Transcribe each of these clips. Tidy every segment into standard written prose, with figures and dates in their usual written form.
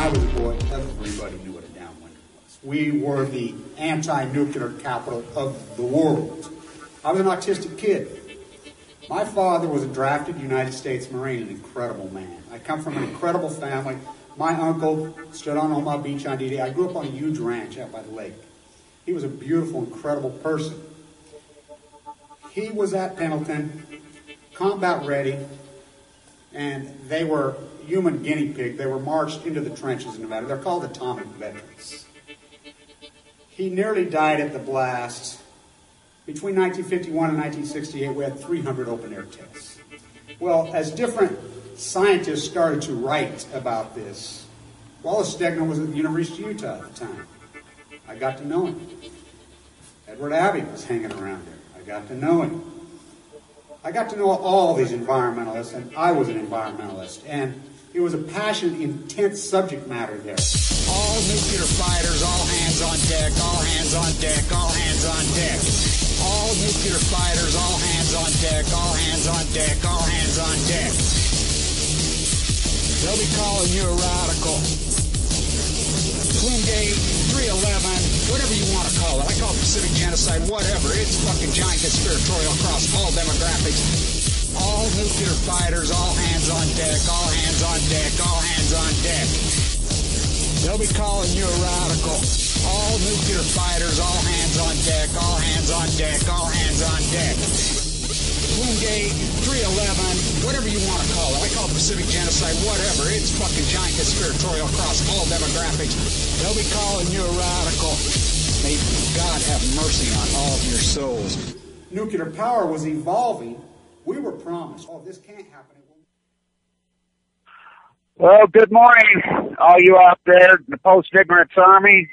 I was a boy, everybody knew what a downwinder was. We were the anti-nuclear capital of the world. I was an autistic kid. My father was a drafted United States Marine, an incredible man. I come from an incredible family. My uncle stood on Omaha Beach on D-Day. I grew up on a huge ranch out by the lake. He was a beautiful, incredible person. He was at Pendleton, combat ready, and they were human guinea pig. They were marched into the trenches in Nevada. They're called atomic veterans. He nearly died at the blast. Between 1951 and 1968, we had 300 open-air tests. Well, as different scientists started to write about this, Wallace Stegner was at the University of Utah at the time. I got to know him. Edward Abbey was hanging around there. I got to know him. I got to know all these environmentalists, and I was an environmentalist, and it was a passionate, intense subject matter there. All nuclear fighters, all hands on deck, all hands on deck, all hands on deck. All nuclear fighters, all hands on deck, all hands on deck, all hands on deck. They'll be calling you a radical. Twingate, 311, whatever you want to call it. I call it Pacific genocide, whatever. It's fucking giant conspiratorial across all demographics. All nuclear fighters, all hands on deck, all hands on deck, all hands on deck. They'll be calling you a radical. All nuclear fighters, all hands on deck, all hands on deck, all hands on deck. Twingate, 311, whatever you want to call it. I call it Pacific genocide, whatever. It's fucking giant conspiratorial across all demographics. They'll be calling you a radical. May God have mercy on all of your souls. Nuclear power was evolving. We were promised, oh, this can't happen. Well, good morning, all you out there in the post-ignorance army.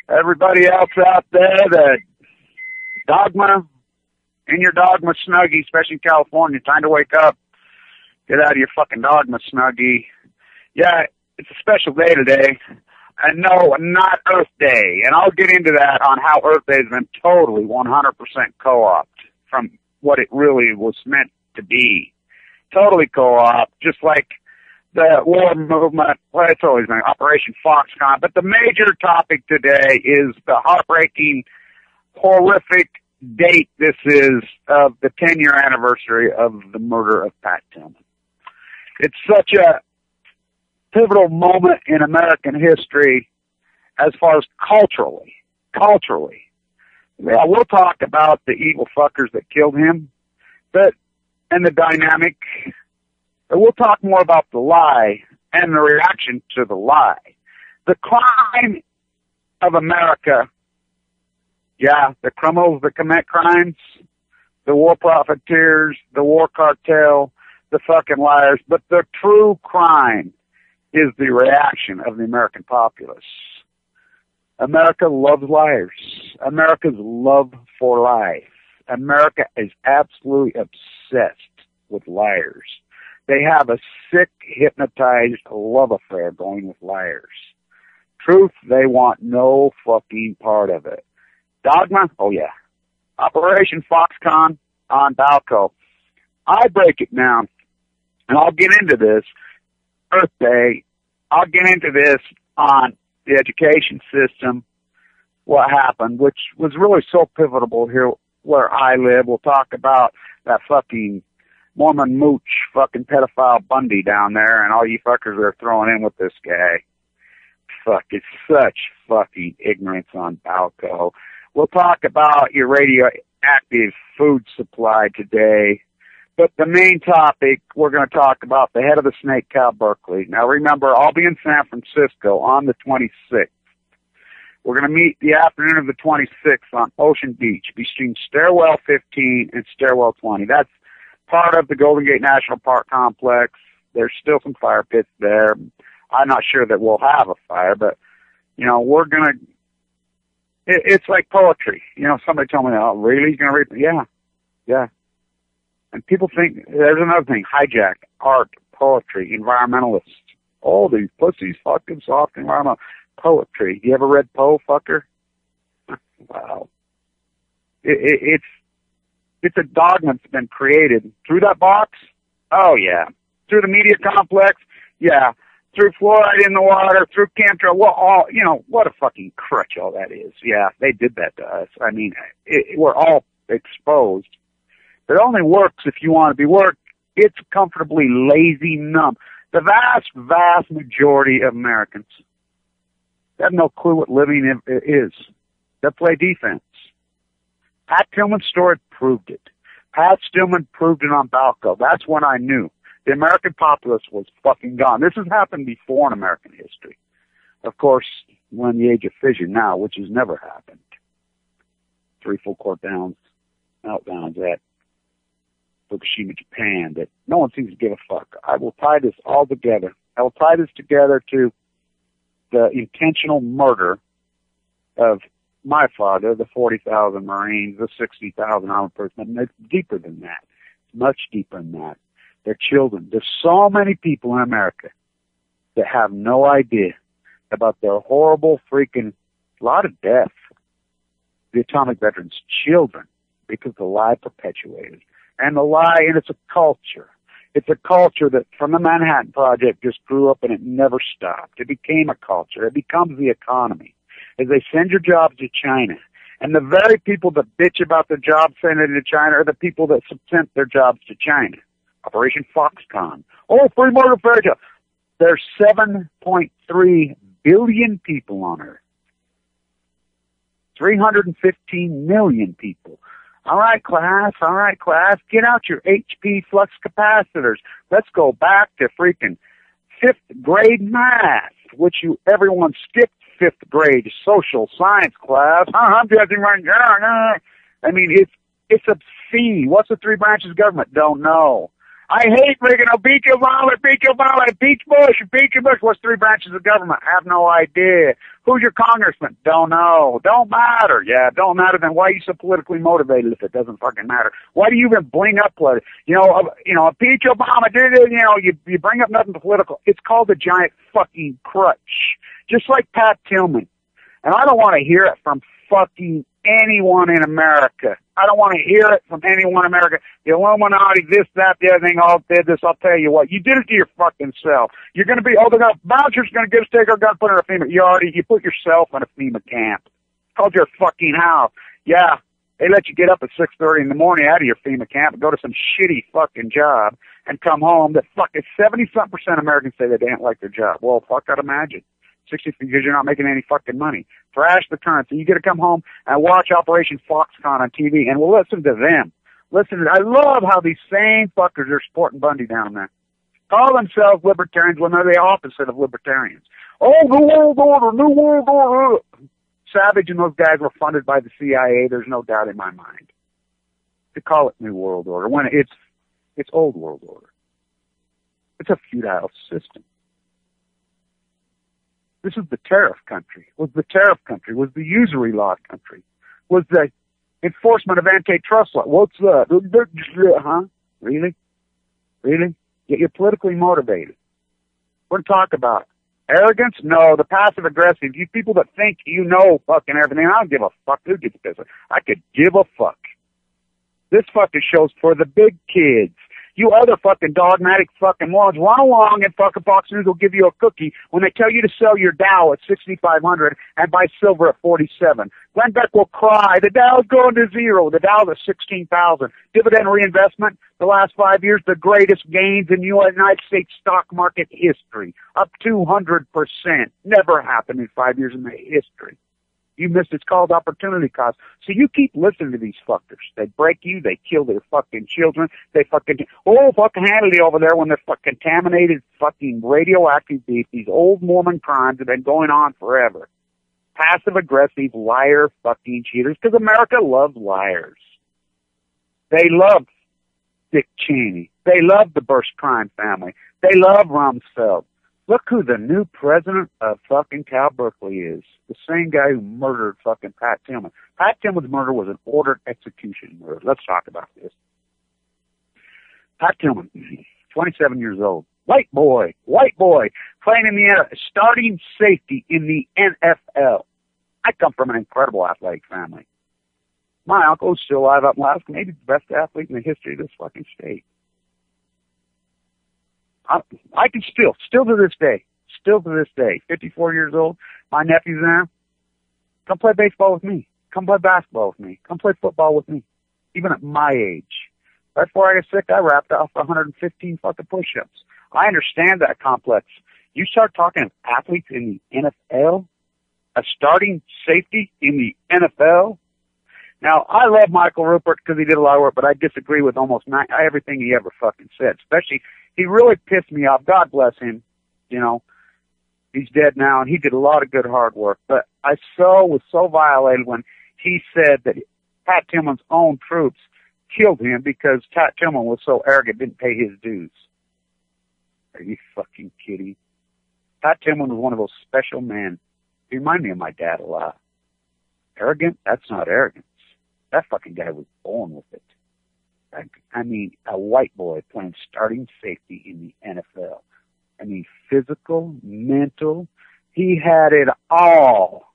Everybody else out there that dogma, in your dogma snuggie, especially in California, time to wake up. Get out of your fucking dogma snuggie. Yeah, it's a special day today. And no, not Earth Day. And I'll get into that on how Earth Day has been totally 100% co-opted from what it really was meant to be. Totally co-op, just like the war movement. Well, it's always been Operation Foxconn. But the major topic today is the heartbreaking, horrific date this is of the 10-year anniversary of the murder of Pat Tillman. It's such a pivotal moment in American history as far as culturally. Yeah, we'll talk about the evil fuckers that killed him, and the dynamic. But we'll talk more about the lie and the reaction to the lie. The crime of America. Yeah, the criminals that commit crimes, the war profiteers, the war cartel, the fucking liars. But the true crime is the reaction of the American populace. America loves liars. America's love for life. America is absolutely obsessed with liars. They have a sick, hypnotized love affair going with liars. Truth, they want no fucking part of it. Dogma? Oh yeah. Operation Foxconn on Balco. I break it down, and I'll get into this Earth Day. I'll get into this on the education system, what happened, which was really so pivotal here where I live. We'll talk about that fucking Mormon mooch fucking pedophile Bundy down there and all you fuckers are throwing in with this guy. Fuck, it's such fucking ignorance on Balco. We'll talk about your radioactive food supply today. But the main topic, we're going to talk about the head of the snake, Cal Berkeley. Now remember, I'll be in San Francisco on the 26th. We're going to meet the afternoon of the 26th on Ocean Beach between Stairwell 15 and Stairwell 20. That's part of the Golden Gate National Park Complex. There's still some fire pits there. I'm not sure that we'll have a fire, but, you know, we're going to, it's like poetry. You know, somebody told me, oh, really? You're going to read? Yeah. And people think, there's another thing, hijack, art, poetry, environmentalists. Oh, these pussies, fucking soft environmental poetry. You ever read Poe, fucker? Wow. It's a dogma that's been created through that box. Oh, yeah. Through the media complex. Yeah. threw fluoride in the water, threw chemtrail. Well, all, you know, what a fucking crutch all that is. Yeah, they did that to us. I mean, we're all exposed. It only works if you want to be worked. It's comfortably lazy, numb. The vast, vast majority of Americans have no clue what living is. They play defense. Pat Tillman's story proved it. Pat Stillman proved it on Balco. That's when I knew the American populace was fucking gone. This has happened before in American history. Of course, we're in the age of fission now, which has never happened. 3 full court meltdowns at Fukushima, Japan, that no one seems to give a fuck. I will tie this all together. I will tie this together to the intentional murder of my father, the 40,000 Marines, the 60,000 armed personnel. It's deeper than that. It's much deeper than that. Their children. There's so many people in America that have no idea about their horrible freaking lot of death. The atomic veterans' children, because the lie perpetuated. And the lie, and it's a culture. It's a culture that from the Manhattan Project just grew up and it never stopped. It became a culture. It becomes the economy. As they send your jobs to China. And the very people that bitch about their jobs sending to China are the people that sent their jobs to China. Operation Foxconn. Oh, free murder fairy tale. There's 7.3 billion people on Earth. 315 million people. All right, class. Get out your HP flux capacitors. Let's go back to freaking 5th grade math, which everyone skipped 5th grade social science class. I'm judging right now. I mean, it's obscene. What's the 3 branches of government? Don't know. I hate Reagan. Oh, beat your wallet, beat Bush. What's 3 branches of government? Have no idea. Who's your congressman? Don't know. Don't matter. Yeah, don't matter. Then why are you so politically motivated if it doesn't fucking matter? Why do you even bring up politics? Impeach Obama. You bring up nothing political. It's called a giant fucking crutch. Just like Pat Tillman. And I don't want to hear it from fucking anyone in America. I don't want to hear it from anyone in America. The Illuminati, this, that, the other thing, all did this. I'll tell you what. You did it to your fucking self. You're going to be, Blanchard's going to get us, take our gun, put in a FEMA. You put yourself in a FEMA camp. It's called your fucking house. Yeah. They let you get up at 6:30 in the morning out of your FEMA camp and go to some shitty fucking job and come home. That fucking 70-something% of Americans say they don't like their job. Well, fuck, I'd imagine. 60 because you're not making any fucking money. Thrash the currency. You get to come home and watch Operation Foxconn on TV, and we'll listen to them. I love how these same fuckers are supporting Bundy down there. Call themselves libertarians when they're the opposite of libertarians. Oh, New World Order. Savage and those guys were funded by the CIA. There's no doubt in my mind. To call it New World Order when it's Old World Order. It's a feudal system. This is the tariff country. Was the usury law country. Was the enforcement of antitrust law. What's that? Huh? Really? You're politically motivated. We're going to talk about arrogance? No. The passive aggressive. You people that think you know fucking everything. I don't give a fuck. Who gets pissed? I could give a fuck. This fucking show's for the big kids. You other fucking dogmatic fucking morons, run along and fucking Fox News will give you a cookie when they tell you to sell your Dow at 6,500 and buy silver at 47. Glenn Beck will cry. The Dow's going to zero. The Dow's at 16,000. Dividend reinvestment the last 5 years, the greatest gains in United States stock market history. Up 200%. Never happened in 5 years in the history. You missed. It's called opportunity cost. So you keep listening to these fuckers. They break you. They kill their fucking children. They fucking, fucking Hannity over there when they're contaminated fucking radioactive beef. These old Mormon crimes have been going on forever. Passive aggressive liar fucking cheaters because America loves liars. They love Dick Cheney. They love the Bush crime family. They love Rumsfeld. Look who the new president of fucking Cal Berkeley is. The same guy who murdered fucking Pat Tillman. Pat Tillman's murder was an ordered execution murder. Let's talk about this. Pat Tillman, 27 years old. White boy, playing in the starting safety in the NFL. I come from an incredible athletic family. My uncle's still alive up in Alaska, maybe the best athlete in the history of this fucking state. I can still to this day, still to this day, 54 years old, my nephew's there. Come play baseball with me. Come play basketball with me. Come play football with me. Even at my age. Right before I got sick, I wrapped off 115 fucking push-ups. I understand that complex. You start talking of athletes in the NFL, a starting safety in the NFL. Now, I love Michael Rupert because he did a lot of work, but I disagree with almost everything he ever fucking said. Especially, he really pissed me off. God bless him. You know, he's dead now, and he did a lot of good hard work. But I was so violated when he said that Pat Tillman's own troops killed him because Pat Tillman was so arrogant, didn't pay his dues. Are you fucking kidding? Pat Tillman was one of those special men. He reminded me of my dad a lot. Arrogant? That's not arrogance. That fucking guy was born with it. I mean, a white boy playing starting safety in the NFL. I mean, physical, mental. He had it all.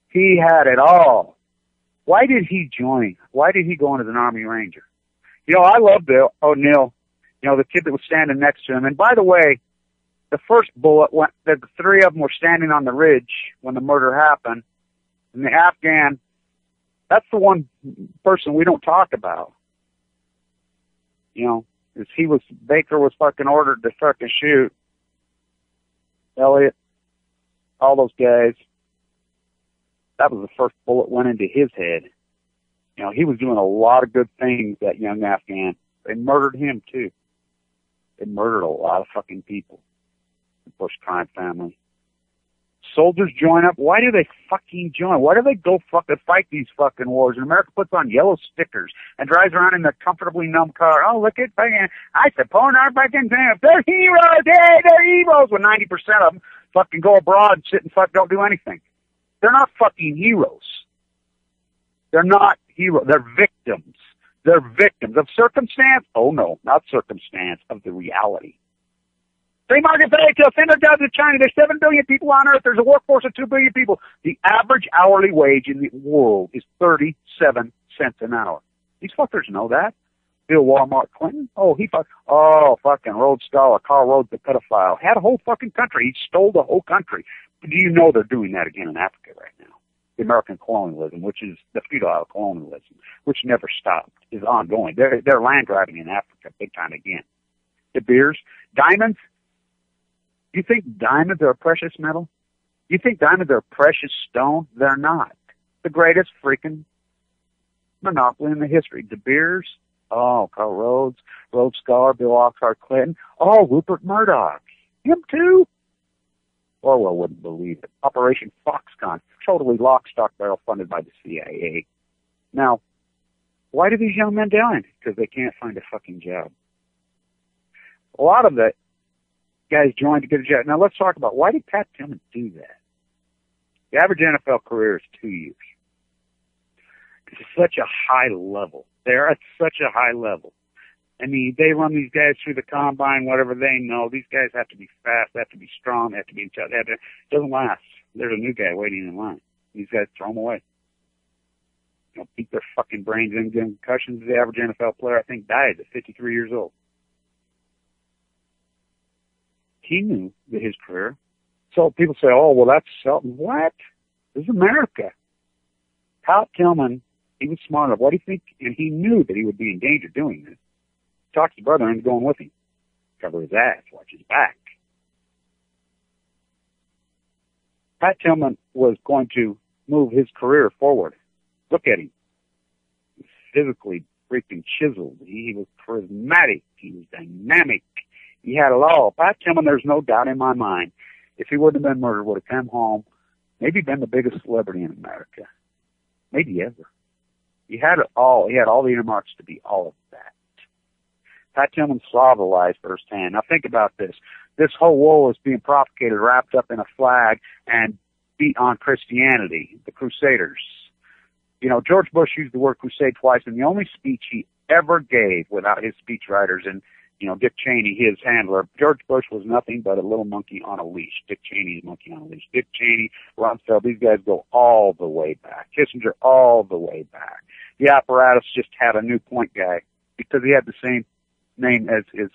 He had it all. Why did he join? Why did he go in as an Army Ranger? You know, I love Bill O'Neill, you know, the kid that was standing next to him. And by the way, the first bullet, the three of them were standing on the ridge when the murder happened. And the Afghan, that's the one person we don't talk about. You know, Baker was fucking ordered to fucking shoot. Elliott, all those guys. That was the first bullet went into his head. You know, he was doing a lot of good things, that young Afghan. They murdered him, too. They murdered a lot of fucking people. The Bush crime family. Soldiers join up. Why do they fucking join? Why do they go fucking fight these fucking wars? And America puts on yellow stickers and drives around in their comfortably numb car. Oh, look at fucking, I support our fucking thing. They're heroes. Hey, they're heroes. When 90% of them fucking go abroad and sit and don't do anything. They're not fucking heroes. They're not heroes. They're victims. They're victims of circumstance. Oh no, not circumstance, of the reality. Free market value to send our jobs to China. There's 7 billion people on Earth. There's a workforce of 2 billion people. The average hourly wage in the world is 37 cents an hour. These fuckers know that. Bill Walmart Clinton. Fucking Rhodes Scholar, Carl Rhodes, the pedophile. Had a whole fucking country. He stole the whole country. But do you know they're doing that again in Africa right now? The American colonialism, which is the feudal colonialism, which never stopped, is ongoing. They're land grabbing in Africa big time again. De Beers, diamonds. You think diamonds are a precious metal? You think diamonds are a precious stone? They're not. The greatest freaking monopoly in the history. De Beers, Carl Rhodes, Rhodes Scholar, Bill Oxford Clinton, Rupert Murdoch. Him too? Orwell wouldn't believe it. Operation Foxconn, totally lock, stock, barrel funded by the CIA. Now, why do these young men die? Because they can't find a fucking job. A lot of the guys joined to get a job. Now let's talk about, why did Pat Tillman do that? The average NFL career is 2 years. It's such a high level. They're at such a high level. I mean, they run these guys through the combine, whatever they know. These guys have to be fast, they have to be strong, they have to be in touch. It doesn't last. There's a new guy waiting in line. These guys throw them away. You know, beat their fucking brains in, give them concussions. The average NFL player, I think, died at 53 years old. He knew that his career. So people say, that's something. What? This is America. Pat Tillman, he was smart enough. What do you think? And he knew that he would be in danger doing this. Talked his brother into going with him. Cover his ass, watch his back. Pat Tillman was going to move his career forward. Look at him. He's physically freaking chiseled. He was charismatic. He was dynamic. He had it all. Pat Tillman, there's no doubt in my mind, if he wouldn't have been murdered, would have come home, maybe been the biggest celebrity in America. Maybe ever. He had it all. He had all the earmarks to be all of that. Pat Tillman saw the lies firsthand. Now think about this. This whole war was being propagated, wrapped up in a flag, and beat on Christianity, the Crusaders. You know, George Bush used the word crusade twice, and the only speech he ever gave without his speechwriters and, you know, Dick Cheney, his handler. George Bush was nothing but a little monkey on a leash. Dick Cheney's monkey on a leash. Dick Cheney, Rumsfeld, these guys go all the way back. Kissinger, all the way back. The apparatus just had a new point guy because he had the same name as his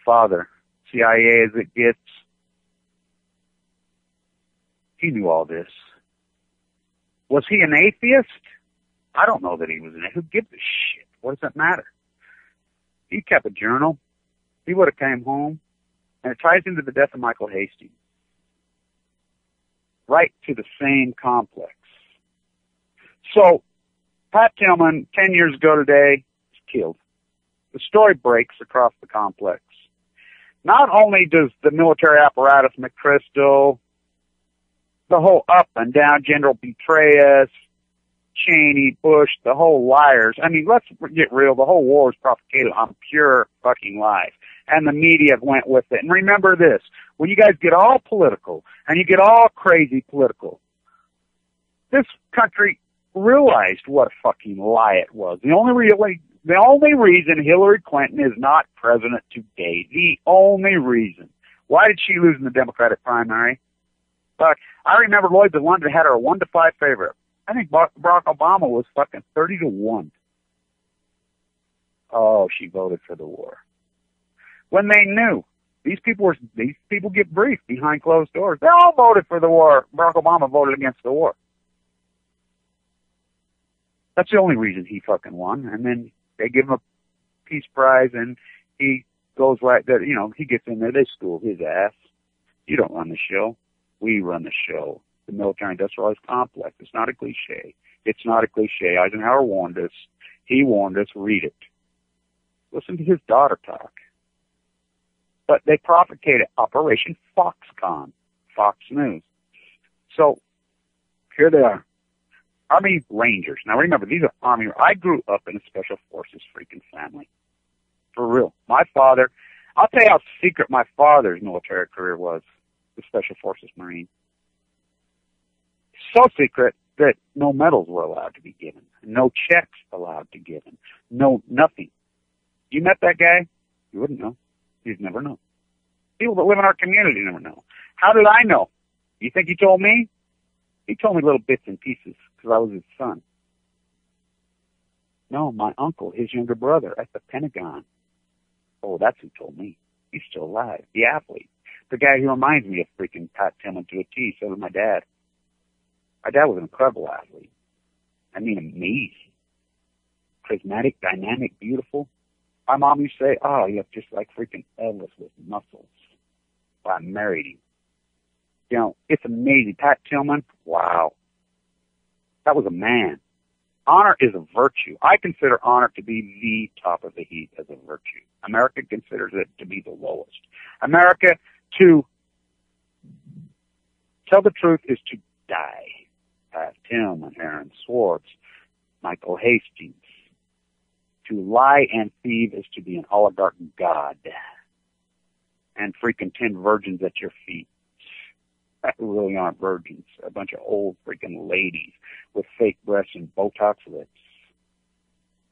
father. CIA as it gets. He knew all this. Was he an atheist? I don't know that he was an atheist. Who gives a shit? What does that matter? He kept a journal. He would have came home. And it ties into the death of Michael Hastings. Right to the same complex. So, Pat Tillman, 10 years ago today, is killed. The story breaks across the complex. Not only does the military apparatus, McChrystal, the whole up and down, General Petraeus, Cheney, Bush, the whole liars. I mean, let's get real. The whole war is propagated on pure fucking lies. And the media went with it. And remember this, when you guys get all political and you get all crazy political, this country realized what a fucking lie it was. The only reason Hillary Clinton is not president today, the only reason. Why did she lose in the Democratic primary? But I remember Lloyd de London had her a 1-5 favorite. I think Barack Obama was fucking 30-1. Oh, she voted for the war. When they knew these people get briefed behind closed doors. They all voted for the war. Barack Obama voted against the war. That's the only reason he fucking won. And then they give him a peace prize, and he goes right there. You know, he gets in there. They school his ass. You don't run the show. We run the show. The military-industrialized complex. It's not a cliche. It's not a cliche. Eisenhower warned us. He warned us. Read it. Listen to his daughter talk. But they propagated Operation Foxconn, Fox News. So here they are. Army Rangers. Now remember, these are Army. I grew up in a Special Forces freaking family. For real. My father, I'll tell you how secret my father's military career was, the Special Forces Marine. So secret that no medals were allowed to be given. No checks allowed to be given. No, nothing. You met that guy? You wouldn't know. You'd never know. People that live in our community never know. How did I know? You think he told me? He told me little bits and pieces because I was his son. No, my uncle, his younger brother at the Pentagon. Oh, that's who told me. He's still alive. The athlete. The guy who reminds me of freaking Pat Tillman to a T. So did my dad. My dad was an incredible athlete. I mean, amazing. Charismatic, dynamic, beautiful. My mom used to say, oh, you look just like freaking Elvis with muscles. Well, I married him. You know, it's amazing. Pat Tillman, wow. That was a man. Honor is a virtue. I consider honor to be the top of the heap as a virtue. America considers it to be the lowest. America, to tell the truth, is to die. Pat Tillman, Aaron Swartz, Michael Hastings. To lie and thieve is to be an oligarch god. And freaking 10 virgins at your feet. That really aren't virgins. A bunch of old freaking ladies with fake breasts and Botox lips.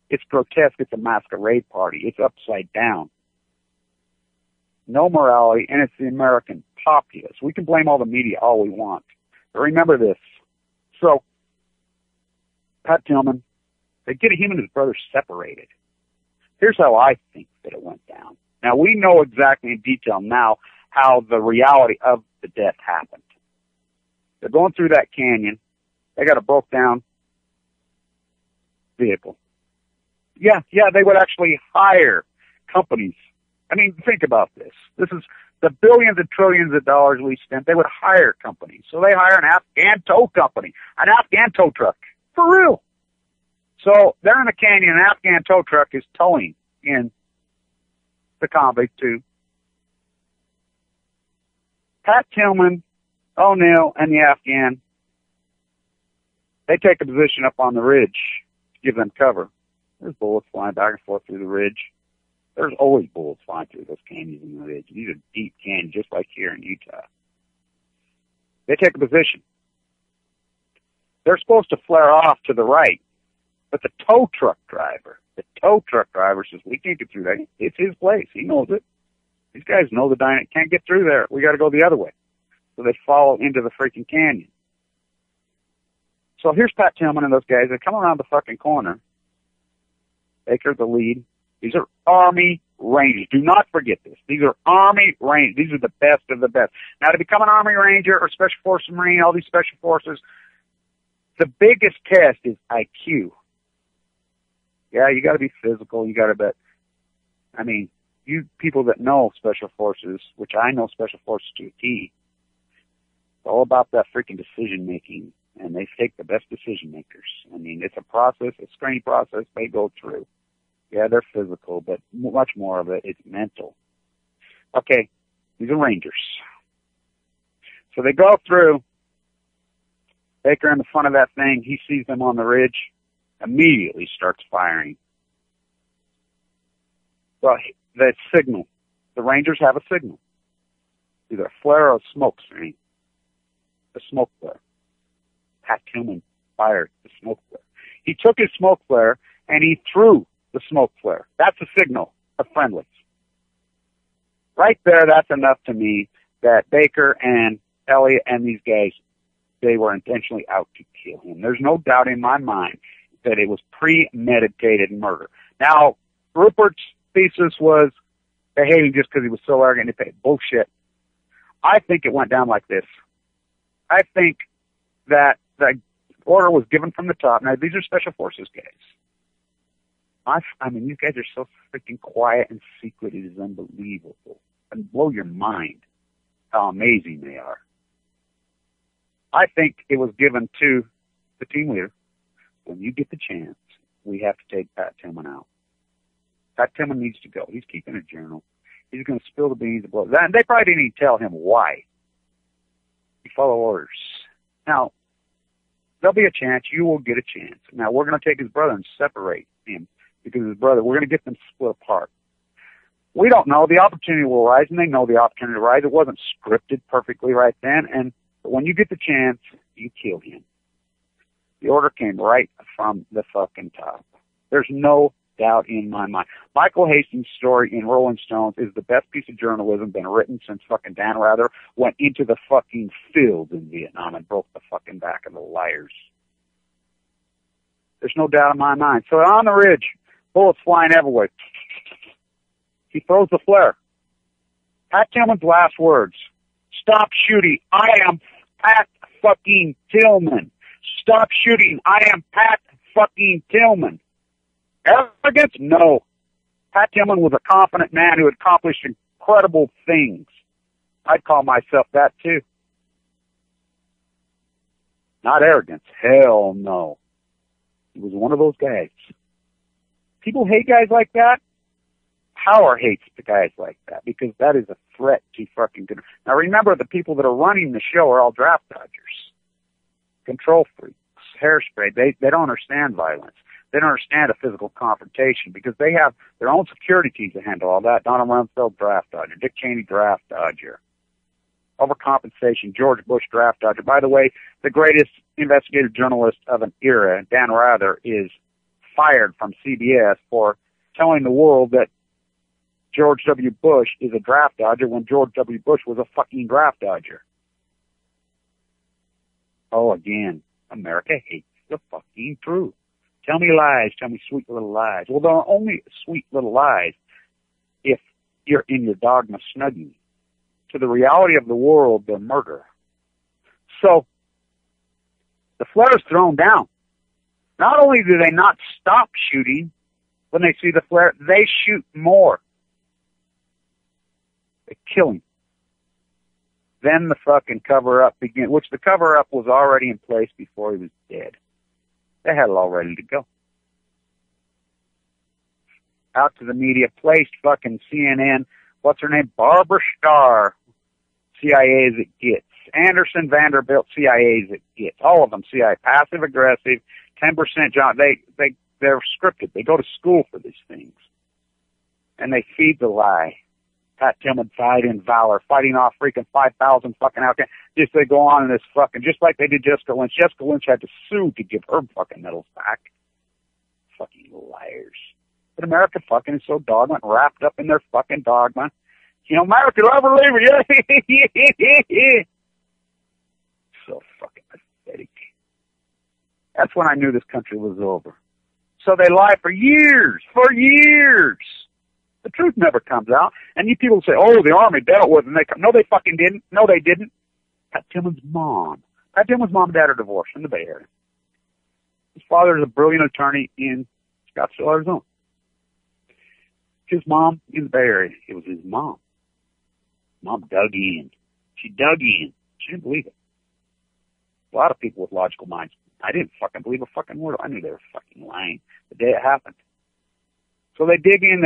It's grotesque. It's a masquerade party. It's upside down. No morality, and it's the American populace. We can blame all the media all we want. But remember this. So, Pat Tillman, they get him and his brother separated. Here's how I think that it went down. Now, we know exactly in detail now how the reality of the death happened. They're going through that canyon. They got a broke down vehicle. Yeah, they would actually hire companies. I mean, think about this. This is the billions and trillions of dollars we spent. They would hire companies. So they hire an Afghan tow company, an Afghan tow truck. For real. So they're in the canyon. An Afghan tow truck is towing in the convict too. Pat Tillman, O'Neill, and the Afghan, they take a position up on the ridge to give them cover. There's bullets flying back and forth through the ridge. There's always bullets flying through those canyons in the ridge. These are deep canyons, just like here in Utah. They take a position. They're supposed to flare off to the right, but the tow truck driver says, we can't get through that. It's his place. He knows it. These guys know the dynamic. Can't get through there. We got to go the other way. So they follow into the freaking canyon. So here's Pat Tillman and those guys. They come around the fucking corner. Baker, the lead. These are Army Rangers. Do not forget this. These are Army Rangers. These are the best of the best. Now, to become an Army Ranger or Special Forces Marine, all these Special Forces, the biggest test is IQ. Yeah, you got to be physical. You got to bet. I mean, you people that know Special Forces, which I know Special Forces to a T, it's all about that freaking decision making, and they take the best decision makers. I mean, it's a process, a screening process they go through. Yeah, they're physical, but much more of it is mental. Okay, these are Rangers. So they go through. Baker in the front of that thing, he sees them on the ridge, immediately starts firing. Well, the signal. The Rangers have a signal. Either a flare or a smoke screen. The smoke flare. Pat Tillman fired the smoke flare. He took his smoke flare and he threw the smoke flare. That's a signal of friendlies. Right there, that's enough to me that Baker and Elliott and these guys, they were intentionally out to kill him. There's no doubt in my mind that it was premeditated murder. Now, Rupert's thesis was they hated him just because he was so arrogant and paid. Bullshit. I think it went down like this. I think that the order was given from the top. Now, these are Special Forces guys. I mean, these guys are so freaking quiet and secret. It is unbelievable. And blow your mind how amazing they are. I think it was given to the team leader. When you get the chance, we have to take Pat Tillman out. Pat Tillman needs to go. He's keeping a journal. He's going to spill the beans. They probably didn't even tell him why. You follow orders. Now, there'll be a chance. You will get a chance. Now, we're going to take his brother and separate him because his brother, we're going to get them split apart. We don't know. The opportunity will rise, and they know the opportunity will rise. It wasn't scripted perfectly right then, but when you get the chance, you kill him. The order came right from the fucking top. There's no doubt in my mind. Michael Hastings' story in Rolling Stones is the best piece of journalism been written since fucking Dan Rather went into the fucking field in Vietnam and broke the fucking back of the liars. There's no doubt in my mind. So on the ridge, bullets flying everywhere. He throws the flare. Pat Tillman's last words. Stop shooting. I am Pat fucking Tillman. Stop shooting. I am Pat fucking Tillman. Arrogance? No. Pat Tillman was a confident man who accomplished incredible things. I'd call myself that too. Not arrogance. Hell no. He was one of those guys. People hate guys like that. Power hates the guys like that because that is a threat to fucking good. Now remember, the people that are running the show are all draft dodgers, control freaks, hairspray. They don't understand violence. They don't understand a physical confrontation because they have their own security teams to handle all that. Donald Rumsfeld, draft dodger. Dick Cheney, draft dodger. Overcompensation, George Bush, draft dodger. By the way, the greatest investigative journalist of an era, Dan Rather, is fired from CBS for telling the world that George W. Bush is a draft dodger when George W. Bush was a fucking draft dodger. Oh, again, America hates the fucking truth. Tell me lies. Tell me sweet little lies. Well, they're only sweet little lies if you're in your dogma snugging. To the reality of the world, they're murder. So, the flare is thrown down. Not only do they not stop shooting when they see the flare, they shoot more. They kill him. Then the fucking cover-up begins, which the cover-up was already in place before he was dead. They had it all ready to go. Out to the media, placed fucking CNN, what's her name? Barbara Starr, CIA as it gets. Anderson, Vanderbilt, CIA as it gets. All of them CIA. Passive-aggressive, 10% job. They're scripted. They go to school for these things. And they feed the lie. Pat Tillman died in valor, fighting off freaking 5,000 fucking outcasts. Just they go on in this fucking, just like they did Jessica Lynch. Jessica Lynch had to sue to give her fucking medals back. Fucking liars. But America fucking is so dogma, wrapped up in their fucking dogma. You know, America, love or leave it. Yeah. So fucking pathetic. That's when I knew this country was over. So they lie for years. The truth never comes out. And you people say, oh, the Army dealt with it. And they come. No, they fucking didn't. No, they didn't. Pat Tillman's mom. Pat Tillman's mom and dad are divorced in the Bay Area. His father is a brilliant attorney in Scottsdale, Arizona. His mom in the Bay Area. It was his mom. Mom dug in. She dug in. She didn't believe it. A lot of people with logical minds. I didn't fucking believe a fucking word. I knew they were fucking lying the day it happened. So they dig in,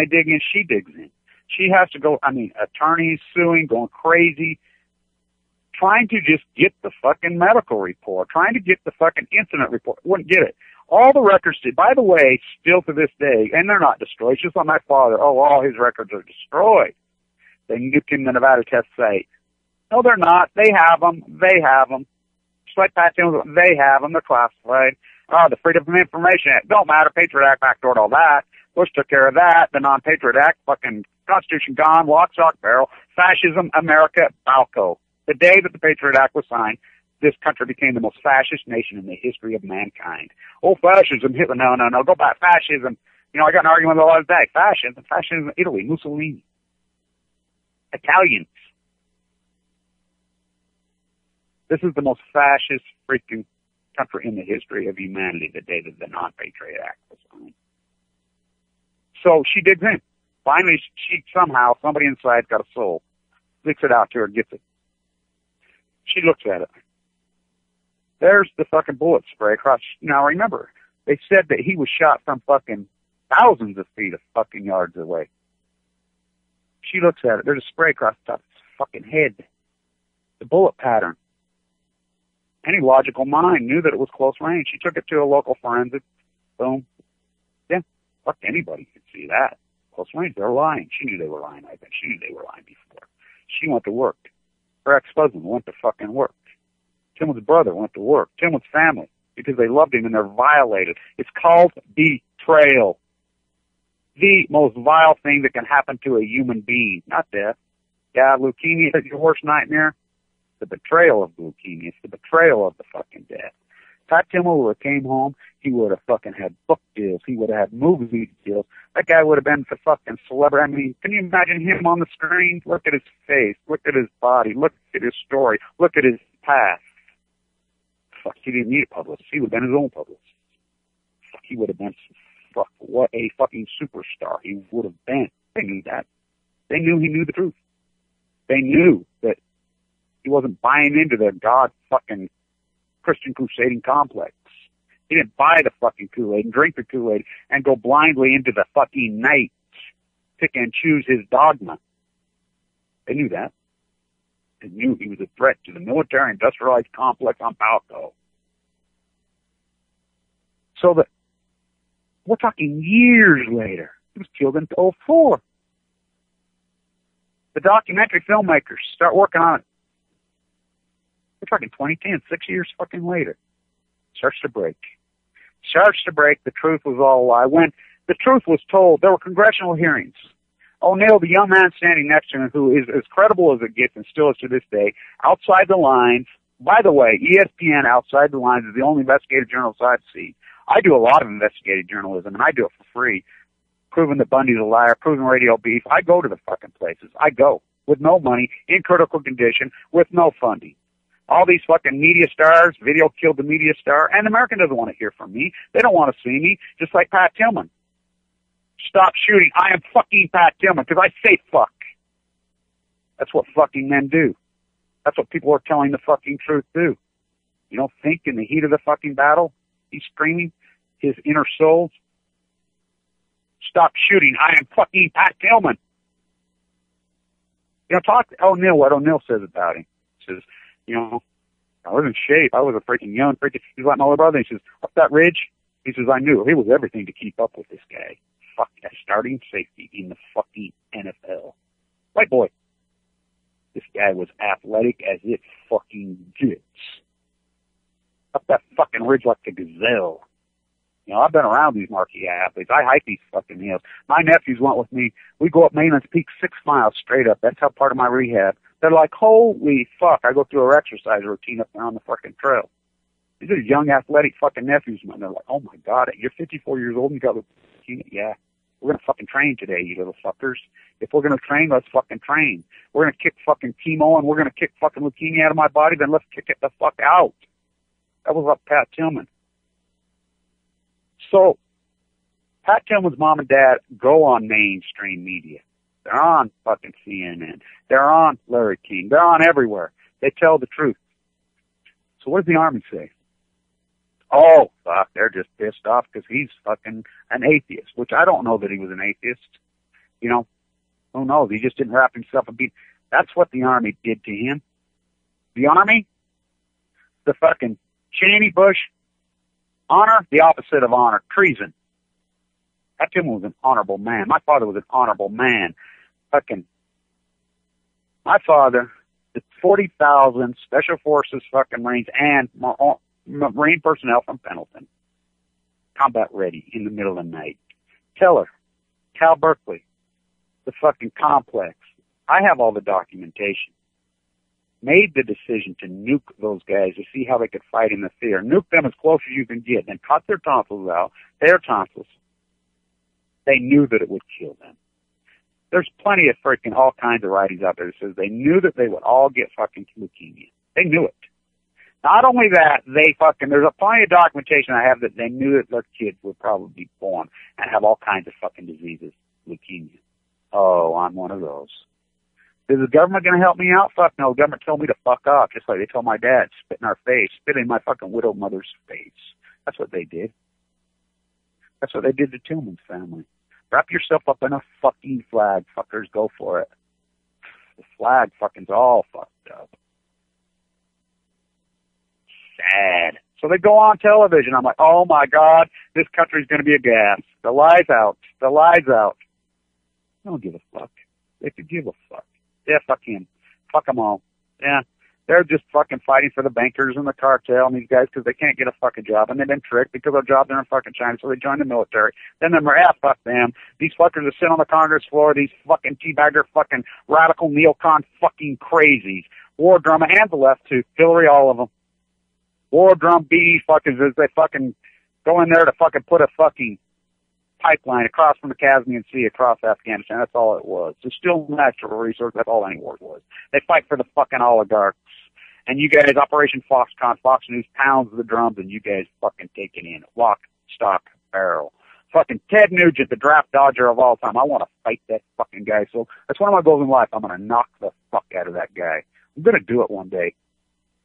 she digs in. She has to go, attorneys suing, going crazy, trying to just get the fucking medical report, trying to get the fucking incident report. Wouldn't get it. All the records, by the way, still to this day, and they're not destroyed. It's just like my father. Oh, all his records are destroyed. They nuked him in the Nevada test site. No, they're not. They have them. Just like Pat Tillman, they have them. They're classified. Oh, the Freedom of Information Act. Don't matter. Patriot Act backdoored all that. Bush took care of that. The non-Patriot Act, fucking Constitution gone, lock, stock, barrel. Fascism, America, Balco. The day that the Patriot Act was signed, this country became the most fascist nation in the history of mankind. Oh, fascism, Hitler. No. Go back. Fascism. I got an argument the other day. Fascism, Italy, Mussolini. Italians. This is the most fascist freaking country in the history of humanity the day that the non-Patriot Act was signed. So she digs in. Finally, somebody inside got a soul, leaks it out to her, gets it. She looks at it. There's the fucking bullet spray across. Now remember, they said that he was shot from fucking thousands of feet of fucking yards away. She looks at it. There's a spray across the top of his fucking head. The bullet pattern. Any logical mind knew that it was close range. She took it to a local forensic. Boom. Yeah. Fuck, anybody could see that. Close range. They're lying. She knew they were lying, I think. She knew they were lying before. She went to work. Her ex-husband went to fucking work. Tillman's brother went to work. Tillman's family, because they loved him and they're violated. It's called betrayal. The most vile thing that can happen to a human being. Not death. Yeah, leukemia is your worst nightmare. The betrayal of leukemia. It's the betrayal of the fucking death. Pat Tillman would have came home, he would have fucking had book deals. He would have had movie deals. That guy would have been the fucking celebrity. Can you imagine him on the screen? Look at his face. Look at his body. Look at his story. Look at his past. Fuck, he didn't need a publicist. He would have been his own publicist. Fuck, he would have been, fuck, what a fucking superstar he would have been. They knew that. They knew he knew the truth. They knew that he wasn't buying into the God fucking Christian crusading complex. He didn't buy the fucking Kool-Aid and drink the Kool-Aid and go blindly into the fucking night, pick and choose his dogma. They knew that. They knew he was a threat to the military industrialized complex on Balco. So that we're talking years later. He was killed in 2004. The documentary filmmakers start working on it. We're talking 2010, 6 years fucking later. Starts to break. The truth was all a lie. When the truth was told, there were congressional hearings. O'Neill, the young man standing next to him, who is as credible as it gets and still is to this day, outside the lines. By the way, ESPN Outside the Lines is the only investigative journalist I've seen. I do a lot of investigative journalism, and I do it for free. Proving that Bundy's a liar, proving radio beef. I go to the fucking places. I go. With no money, in critical condition, with no funding. All these fucking media stars, video killed the media star, and American doesn't want to hear from me. They don't want to see me, just like Pat Tillman. Stop shooting. I am fucking Pat Tillman, because I say fuck. That's what fucking men do. That's what people are telling the fucking truth do. You don't think in the heat of the fucking battle, he's screaming his inner soul? Stop shooting. I am fucking Pat Tillman. Talk to O'Neill, what O'Neill says about him. He says, I was in shape. I was a freaking young freaking. He's like my little brother. He says, up that ridge, he says, I knew he was everything to keep up with this guy. Fuck, that starting safety in the fucking NFL. White boy. This guy was athletic as it fucking gets. Up that fucking ridge like a gazelle. I've been around these marquee athletes. I hike these fucking hills. My nephews went with me. We go up Mainland's Peak 6 miles straight up. That's how part of my rehab. They're like, holy fuck, I go through our exercise routine up there on the fucking trail. These are young, athletic fucking nephews. And they're like, oh my God, you're 54 years old and you got leukemia? Yeah. We're going to fucking train today, you little fuckers. If we're going to train, let's fucking train. We're going to kick fucking chemo and we're going to kick fucking leukemia out of my body, then let's kick it the fuck out. That was up Pat Tillman. So, Pat Tillman's mom and dad go on mainstream media. They're on fucking CNN. They're on Larry King. They're on everywhere. They tell the truth. So what does the Army say? Oh, fuck, they're just pissed off because he's fucking an atheist, which I don't know that he was an atheist. You know, who knows? He just didn't wrap himself in beat. That's what the Army did to him. The Army, the fucking Cheney Bush, honor, the opposite of honor, treason. That Tim was an honorable man. My father was an honorable man. Fucking, my father, the 40,000 Special Forces fucking Marines and Marine personnel from Pendleton, combat ready in the middle of the night. Teller, Cal Berkeley, the fucking complex. I have all the documentation. Made the decision to nuke those guys to see how they could fight in the theater. Nuke them as close as you can get, then cut their tonsils out, their tonsils. They knew that it would kill them. There's plenty of freaking all kinds of writings out there that says they knew that they would all get fucking leukemia. They knew it. Not only that, there's plenty of documentation I have that they knew that their kids would probably be born and have all kinds of fucking diseases, leukemia. Oh, I'm one of those. Is the government going to help me out? Fuck no. The government told me to fuck off, just like they told my dad, spit in our face, spit in my fucking widowed mother's face. That's what they did. That's what they did to Tillman's family. Wrap yourself up in a fucking flag, fuckers. Go for it. The flag fucking's all fucked up. Sad. So they go on television. I'm like, oh my God, this country's going to be a gas. The lie's out. The lie's out. I don't give a fuck. They could give a fuck. Yeah, fuck him. Fuck them all. Yeah. They're just fucking fighting for the bankers and the cartel and these guys because they can't get a fucking job. And they've been tricked because their jobs are in fucking China, so they join the military. Then they're, fuck them. These fuckers that sit on the Congress floor, these fucking teabagger fucking radical neocon fucking crazies. War drum and the left too. Hillary, all of them. War drum BD fuckers as they fucking go in there to fucking put a fucking pipeline across from the Caspian Sea across Afghanistan. That's all it was. It's still natural resource. That's all any war was. They fight for the fucking oligarchs. And you guys, Operation Foxconn, Fox News pounds the drums and you guys fucking take it in. Lock, stock, barrel. Fucking Ted Nugent, the draft dodger of all time. I want to fight that fucking guy. So that's one of my goals in life. I'm going to knock the fuck out of that guy. I'm going to do it one day.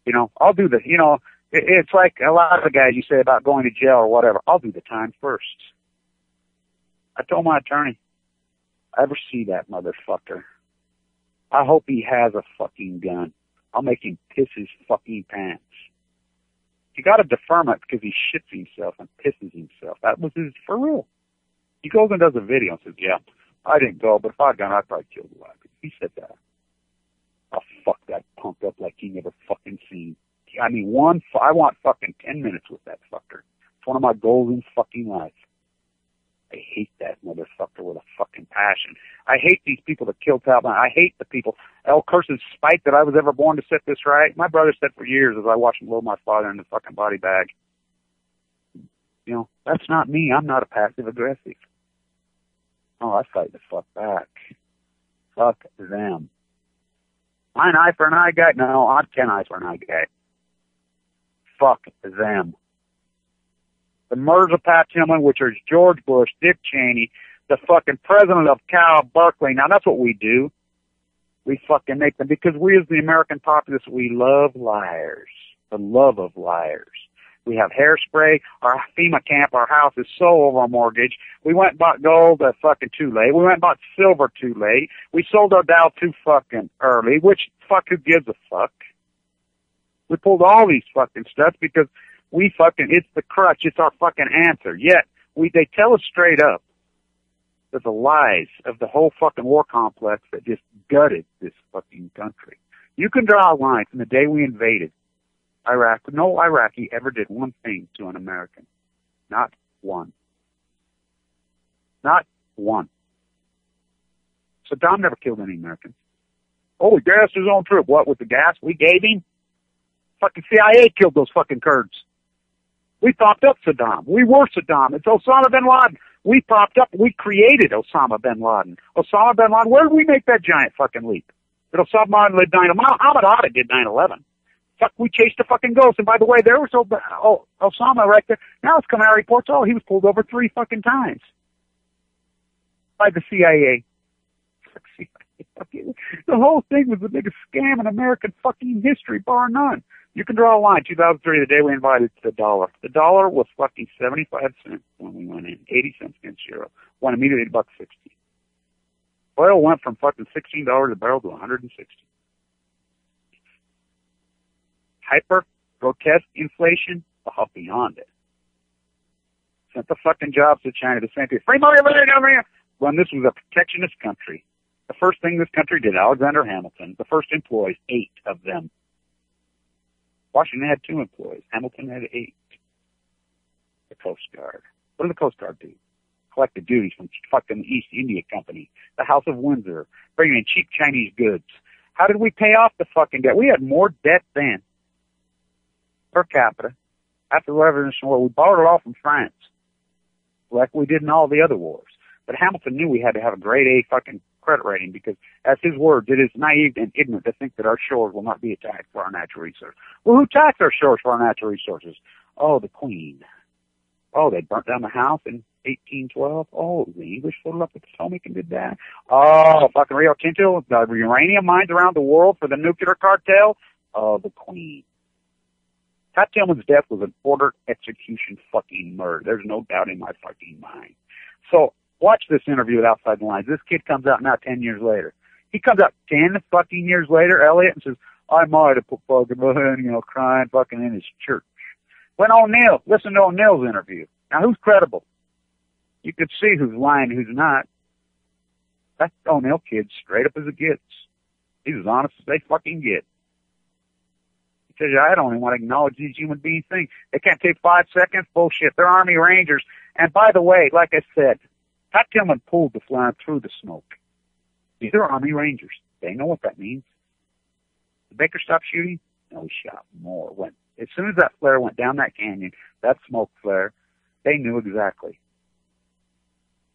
You know, I'll do the, you know, it's like a lot of the guys you say about going to jail or whatever. I'll do the time first. I told my attorney, I ever see that motherfucker, I hope he has a fucking gun. I'll make him piss his fucking pants. You gotta deferment it because he shits himself and pisses himself. That was his, for real. He goes and does a video and says, yeah, I didn't go, but if I'd gone, I'd probably killed the guy. He said that. I'll fuck that punk up like he never fucking seen. I mean, I want fucking 10 minutes with that fucker. It's one of my goals in fucking life. I hate that motherfucker with a fucking passion. I hate these people that kill Taliban. I hate the people. El curses spite that I was ever born to set this right. My brother said for years as I watched him load my father in the fucking body bag. You know, that's not me. I'm not a passive aggressive. Oh, I fight the fuck back. Fuck them. Am I an eye for an eye guy? No, I'm 10 eyes for an eye guy. Fuck them. The murders of Pat Tillman, which are George Bush, Dick Cheney, the fucking president of Cal Berkeley. Now, that's what we do. We fucking make them, because we as the American populace, we love liars. The love of liars. We have hairspray. Our FEMA camp, our house is so over our mortgage. We went and bought gold fucking too late. We went and bought silver too late. We sold our Dow too fucking early, which fuck who gives a fuck? We pulled all these fucking stuff because we fucking, it's the crutch, it's our fucking answer. Yet, they tell us straight up that the lies of the whole fucking war complex that just gutted this fucking country. You can draw a line from the day we invaded Iraq. No Iraqi ever did one thing to an American. Not one. Not one. Saddam never killed any Americans. Oh, he gassed his own troop. What, with the gas we gave him? Fucking CIA killed those fucking Kurds. We propped up Saddam. We were Saddam. It's Osama bin Laden. We popped up. We created Osama bin Laden. Osama bin Laden, where did we make that giant fucking leap? That Osama bin Laden, Muhammad Ali did 9/11. Fuck, we chased a fucking ghost. And by the way, there was Osama right there. Now it's coming out reports, he was pulled over 3 fucking times by the CIA. The whole thing was the biggest scam in American fucking history, bar none. You can draw a line. 2003, the day we invited the dollar. The dollar was fucking 75 cents when we went in. 80 cents against euro. Went immediately to $1.60. Oil went from fucking $16 a barrel to 160. Hyper grotesque inflation, beyond it. Sent the fucking jobs to China. The same thing. Free money over there. When this was a protectionist country. The first thing this country did, Alexander Hamilton, the first employees, 8 of them. Washington had 2 employees. Hamilton had 8. The Coast Guard. What did the Coast Guard do? Collect the duties from fucking East India Company, the House of Windsor, bringing in cheap Chinese goods. How did we pay off the fucking debt? We had more debt then, per capita, after the Revolutionary War. We borrowed it all from France, like we did in all the other wars. But Hamilton knew we had to have a grade A fucking credit rating because, as his words, it is naive and ignorant to think that our shores will not be attacked for our natural resources. Well, who attacked our shores for our natural resources? Oh, the Queen. Oh, they burnt down the house in 1812. Oh, the English floated up the Potomac and did that. Oh, fucking Rio Tinto, the uranium mines around the world for the nuclear cartel. Oh, the Queen. Pat Tillman's death was an ordered execution fucking murder. There's no doubt in my fucking mind. So, watch this interview with Outside the Lines. This kid comes out now 10 years later. He comes out 10 fucking years later, Elliot, and says, I might have put fucking my crying fucking in his church. When O'Neill, listen to O'Neill's interview. Now, who's credible? You could see who's lying and who's not. That O'Neill kid, straight up as it gets. He's as honest as they fucking get. He says, I don't even want to acknowledge these human beings things. They can't take 5 seconds. Bullshit. They're Army Rangers. And by the way, like I said, Pat Tillman pulled the flare through the smoke. These are Army Rangers. They know what that means. Did Baker stop shooting? No, he shot more. As soon as that flare went down that canyon, that smoke flare, they knew exactly.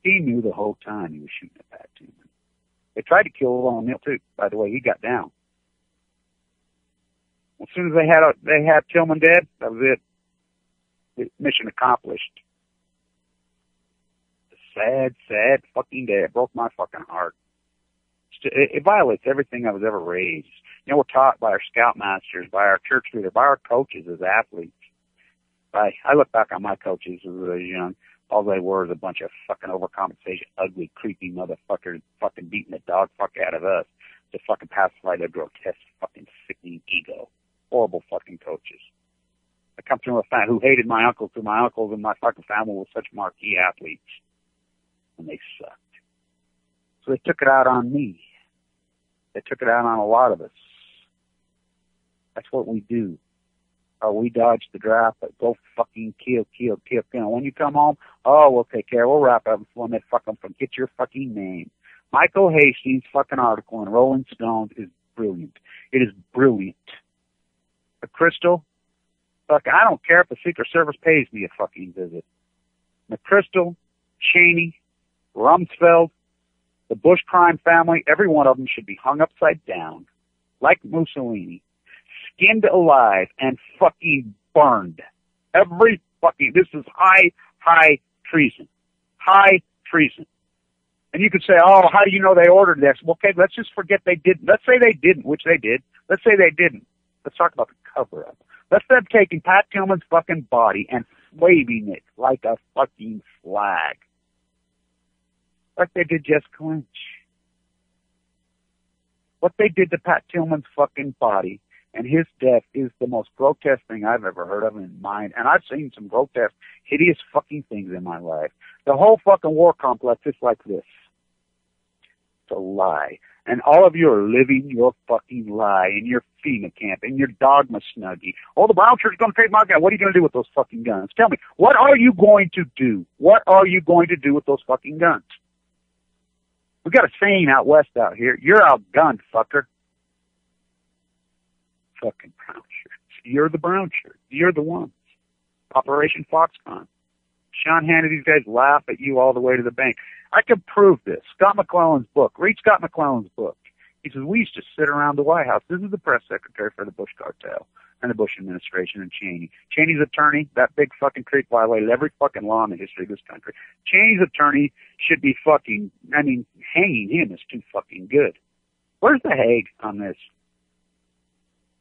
He knew the whole time he was shooting at Pat Tillman. They tried to kill O'Neill too. By the way, he got down. As soon as they had Tillman dead, that was it. Mission accomplished. Sad, sad fucking day. It broke my fucking heart. It violates everything I was ever raised. We're taught by our scoutmasters, by our church leader, by our coaches as athletes. I look back on my coaches as I was young. All they were is a bunch of fucking overcompensation, ugly, creepy motherfuckers fucking beating the dog fuck out of us to fucking pacify their grotesque fucking sickening ego. Horrible fucking coaches. I come from a family who hated my uncles, and my uncles and my fucking family were such marquee athletes. And they sucked. So they took it out on me. They took it out on a lot of us. That's what we do. We dodge the draft, but go fucking kill. When you come home, we'll take care. We'll wrap up before they fucking forget your fucking name. Michael Hastings' fucking article in Rolling Stones is brilliant. It is brilliant. The Crystal, I don't care if the Secret Service pays me a fucking visit. McChrystal, Cheney, Rumsfeld, the Bush crime family, every one of them should be hung upside down, like Mussolini, skinned alive, and fucking burned. This is high treason. High treason. And you could say, how do you know they ordered this? Well, okay, let's just forget they didn't. Let's say they didn't, which they did. Let's say they didn't. Let's talk about the cover-up. Let's them taking Pat Tillman's fucking body and waving it like a fucking flag. Like they did Jessica Lynch. What they did to Pat Tillman's fucking body and his death is the most grotesque thing I've ever heard of in mind. And I've seen some grotesque, hideous fucking things in my life. The whole fucking war complex is like this. It's a lie. And all of you are living your fucking lie in your FEMA camp, in your dogma snuggie. Oh, the brown church is going to take my gun. What are you going to do with those fucking guns? Tell me, what are you going to do? What are you going to do with those fucking guns? We got a saying out west out here. You're outgunned, fucker. Fucking brown shirts. You're the brown shirt. You're the ones. Operation Foxconn. Sean Hannity's guys laugh at you all the way to the bank. I can prove this. Scott McClellan's book. Read Scott McClellan's book. He says, we used to sit around the White House. This is the press secretary for the Bush cartel and the Bush administration and Cheney. Cheney's attorney, that big fucking creep violated every fucking law in the history of this country. Cheney's attorney should be hanging him is too fucking good. Where's the Hague on this?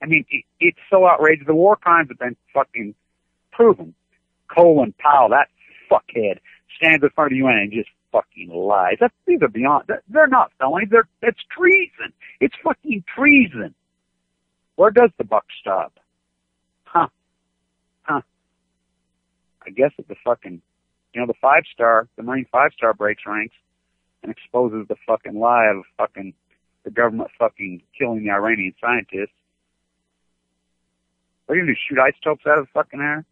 I mean, it's so outrageous. The war crimes have been fucking proven. Colin Powell, that fuckhead, stands in front of the UN and just fucking lies. These are beyond, they're not felonies, it's treason. It's fucking treason. Where does the buck stop? I guess at the fucking, the 5-star, the Marine 5-star breaks ranks and exposes the fucking lie of fucking the government fucking killing the Iranian scientists. What are you gonna do, shoot isotopes out of the fucking air?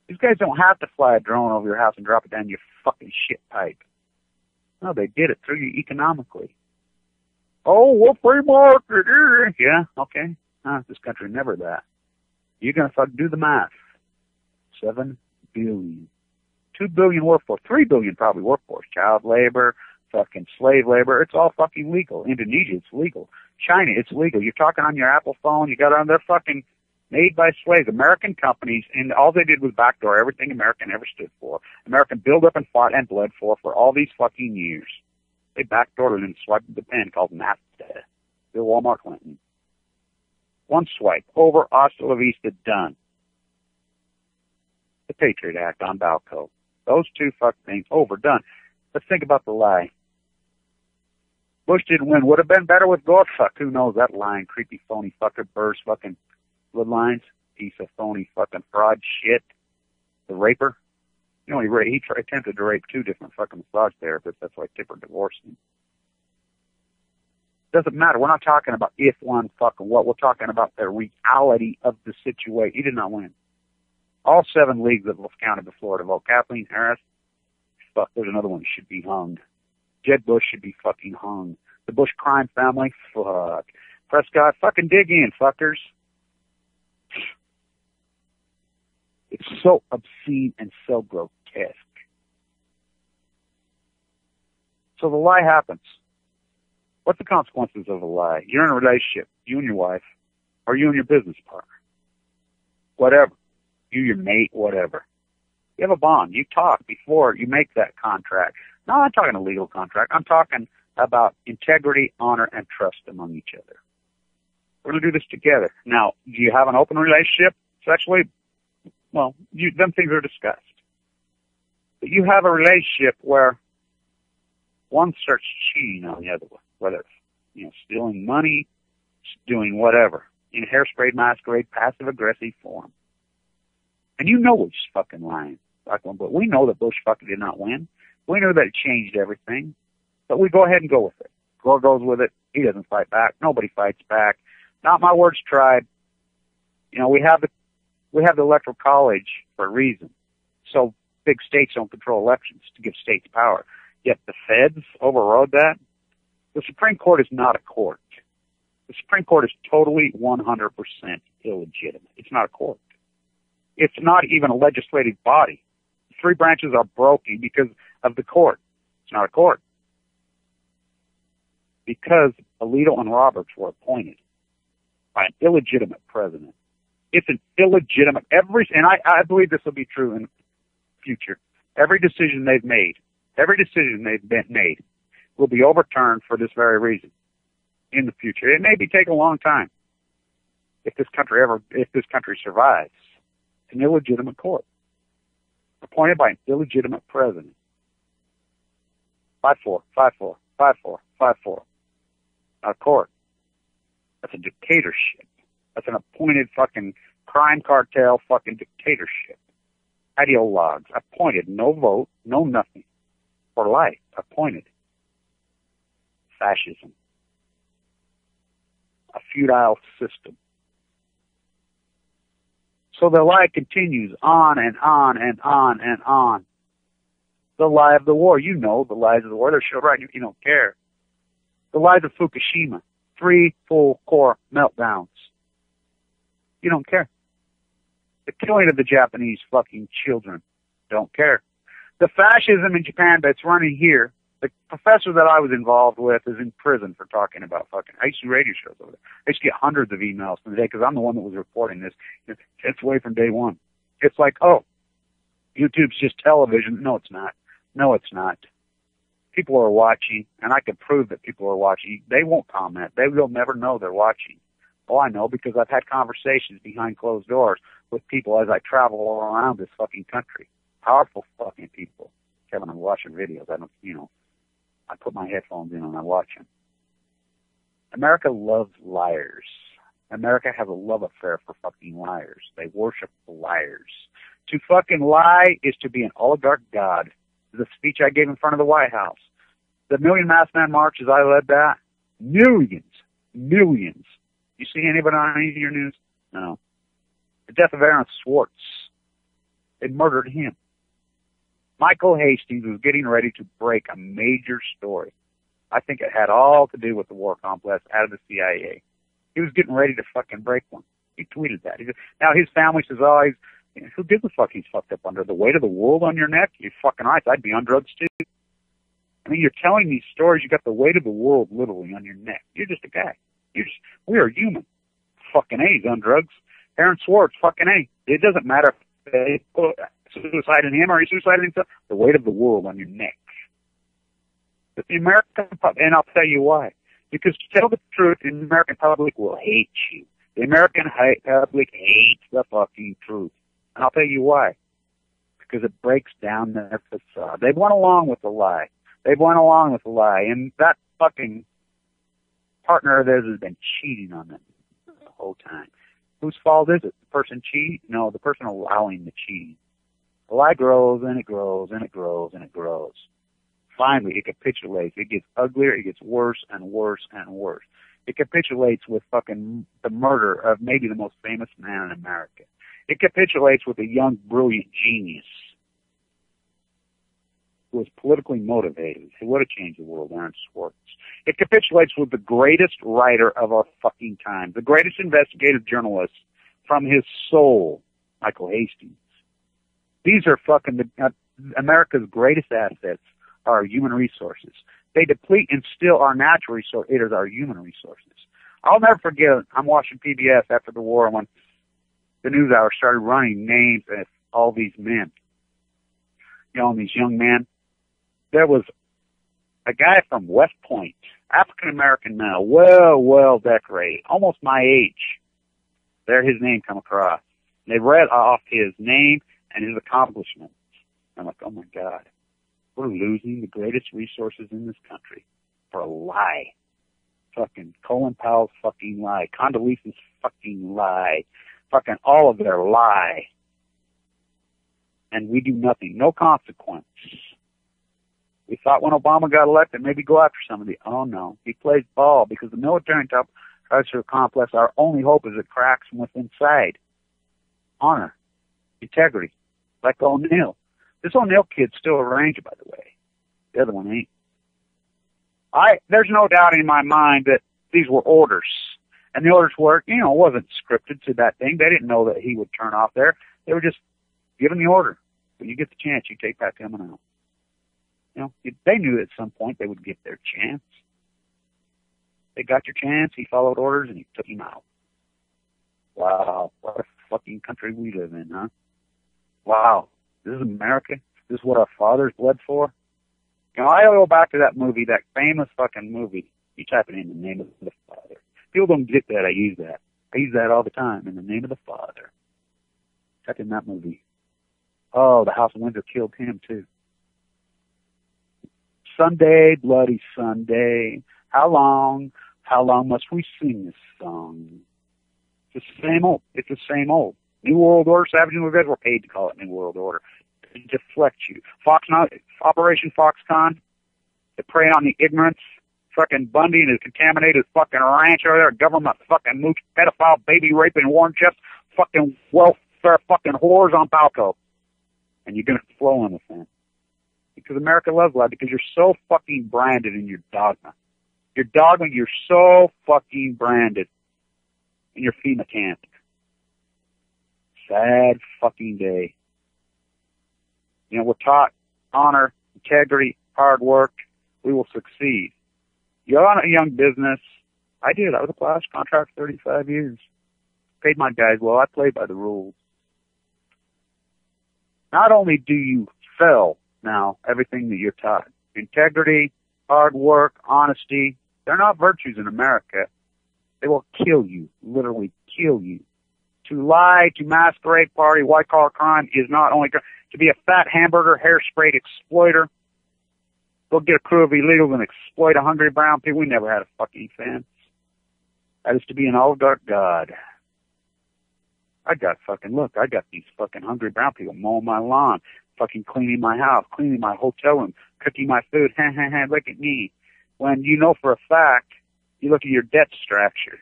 These guys don't have to fly a drone over your house and drop it down your fucking shit pipe. No, they did it through you economically. Oh, well, free market. Yeah, okay. This country never that. You're gonna fucking do the math. 7 billion. 2 billion workforce. 3 billion probably workforce. Child labor, fucking slave labor. It's all fucking legal. Indonesia, it's legal. China, it's legal. You're talking on your Apple phone. You got on their fucking made by slaves, American companies, and all they did was backdoor everything American ever stood for. American built up and fought and bled for all these fucking years. They backdoored it and swiped the pen called NAFTA. Bill Walmart Clinton. One swipe. Over, hasta la vista, done. The Patriot Act on Balco. Those two fuck things, over, done. Let's think about the lie. Bush didn't win. Would have been better with Gore. Fuck, who knows that lying, creepy, phony fucker, Burr's fucking bloodlines, piece of phony fucking fraud shit. The raper. He attempted to rape 2 different fucking massage therapists. That's why Tipper divorced him. Doesn't matter. We're not talking about if one fucking what. We're talking about the reality of the situation. He did not win. All 7 leagues that was counted to Florida vote. Kathleen Harris, fuck, there's another one should be hung. Jeb Bush should be fucking hung. The Bush crime family, fuck. Prescott, fucking dig in, fuckers. It's so obscene and so grotesque. So the lie happens. What's the consequences of a lie? You're in a relationship, you and your wife, or you and your business partner. Whatever. You, your mate, whatever. You have a bond. You talk before you make that contract. No, I'm not talking a legal contract. I'm talking about integrity, honor, and trust among each other. We're going to do this together. Now, do you have an open relationship sexually? Well, them things are discussed. But you have a relationship where one starts cheating on the other one, whether it's, stealing money, doing whatever, in hairspray masquerade, passive-aggressive form. And you know he's fucking lying. But we know that Bush fucking did not win. We know that it changed everything. But we go ahead and go with it. Gore goes with it. He doesn't fight back. Nobody fights back. Not my words, tribe. We have the Electoral College for a reason. So big states don't control elections to give states power. Yet the feds overrode that. The Supreme Court is not a court. The Supreme Court is totally 100% illegitimate. It's not a court. It's not even a legislative body. The 3 branches are broken because of the court. It's not a court. Because Alito and Roberts were appointed by an illegitimate president. It's an illegitimate, and I believe this will be true in the future. Every decision they've made will be overturned for this very reason in the future. It may take a long time if this country survives. It's an illegitimate court appointed by an illegitimate president. 5-4, 5-4, 5-4, 5-4. Not a court. That's a dictatorship. That's an appointed fucking crime cartel fucking dictatorship. Ideologues. Appointed. No vote. No nothing. For life. Appointed. Fascism. A feudal system. So the lie continues on and on and on and on. The lie of the war. You know the lies of the war. They're shown right. You don't care. The lies of Fukushima. 3 full core meltdowns. You don't care. The killing of the Japanese fucking children. Don't care. The fascism in Japan that's running here, the professor that I was involved with is in prison for talking about fucking, I used to do radio shows over there. I used to get hundreds of emails from the day because I'm the one that was reporting this. It's way from day one. It's like, oh, YouTube's just television. No, it's not. No, it's not. People are watching, and I can prove that people are watching. They won't comment. They will never know they're watching. Oh, I know because I've had conversations behind closed doors with people as I travel all around this fucking country. Powerful fucking people. Kevin, I'm watching videos. I don't, I put my headphones in and I watch them. America loves liars. America has a love affair for fucking liars. They worship liars. To fucking lie is to be an oligarch god. The speech I gave in front of the White House. The Million Masked Man March, as I led that, millions. You see anybody on any of your news? No. The death of Aaron Swartz. They murdered him. Michael Hastings was getting ready to break a major story. I think it had all to do with the war complex out of the CIA. He was getting ready to fucking break one. He tweeted that. Now his family says, oh, who gives a fuck he's fucked up under? The weight of the world on your neck? You're fucking right. I'd be on drugs too. I mean, you're telling these stories. You got the weight of the world literally on your neck. You're just a guy. We are human. Fucking A, he's on drugs. Aaron Swartz, fucking A. It doesn't matter if they put suicide in him or he suicided himself. The weight of the world on your neck. But the American public, and I'll tell you why. Because to tell the truth, the American public will hate you. The American public hates the fucking truth. And I'll tell you why. Because it breaks down their facade. They've went along with the lie. And that fucking partner of theirs has been cheating on them the whole time. Whose fault is it? The person cheating? No, the person allowing the cheating. The lie grows and it grows and it grows and it grows. Finally, it capitulates. It gets uglier. It gets worse and worse and worse. It capitulates with fucking the murder of maybe the most famous man in America. It capitulates with a young, brilliant genius who was politically motivated, who would have changed the world, Aaron Swartz. It capitulates with the greatest writer of our fucking time, the greatest investigative journalist from his soul, Michael Hastings. These are fucking America's greatest assets are our human resources. They deplete and steal our natural resources. It is our human resources. I'll never forget, I'm watching PBS after the war when the news hour started running names of all these men. And these young men. There was a guy from West Point, African-American male, well decorated, almost my age. There his name come across. They read off his name and his accomplishments. I'm like, oh my God. We're losing the greatest resources in this country for a lie. Fucking Colin Powell's fucking lie. Condoleezza's fucking lie. Fucking all of their lie. And we do nothing. No consequence. We thought when Obama got elected, maybe go after somebody. Oh no. He plays ball because the military industrial complex, our only hope is it cracks from within inside. Honor. Integrity. Like O'Neill. This O'Neill kid's still a Ranger, by the way. The other one ain't. There's no doubt in my mind that these were orders. And the orders were, it wasn't scripted to that thing. They didn't know that he would turn off there. They were just given the order. When you get the chance, you take that coming out. They knew at some point they would get their chance. They got your chance. He followed orders and he took him out. Wow. What a fucking country we live in, huh? Wow. This is America? This is what our fathers bled for? I go back to that movie, that famous fucking movie. You type it in the name of the Father. People don't get that. I use that. I use that all the time. In the name of the Father. Type in that movie. Oh, the House of Windsor killed him too. Sunday, bloody Sunday. How long must we sing this song? It's the same old. It's the same old. New World Order, Savage New World, we're paid to call it New World Order. To deflect you. Operation Foxconn, to prey on the ignorance. Fucking Bundy and his contaminated fucking ranch over there, government fucking mooch, pedophile, baby raping, Warren Jeffs, fucking welfare fucking whores on Balco. And you're gonna flow in with them. Because America loves lie, because you're so fucking branded in your dogma. Your dogma, you're so fucking branded in your FEMA camp. Sad fucking day. We're taught honor, integrity, hard work, we will succeed. You're on a young business. I did. I was a Blanch contract for 35 years. Paid my guys well. I played by the rules. Not only do you fail now everything that you're taught, integrity, hard work, honesty, they're not virtues in America. They will kill you, literally kill you. To lie, to masquerade, party, white-collar crime is not only to be a fat hamburger, hair-sprayed exploiter. Go get a crew of illegals and exploit a hungry brown people. We never had a fucking fence. That is to be an oligarch god. I got these fucking hungry brown people mowing my lawn, fucking cleaning my house, cleaning my hotel room, cooking my food. Look at me. When you know for a fact, you look at your debt structure.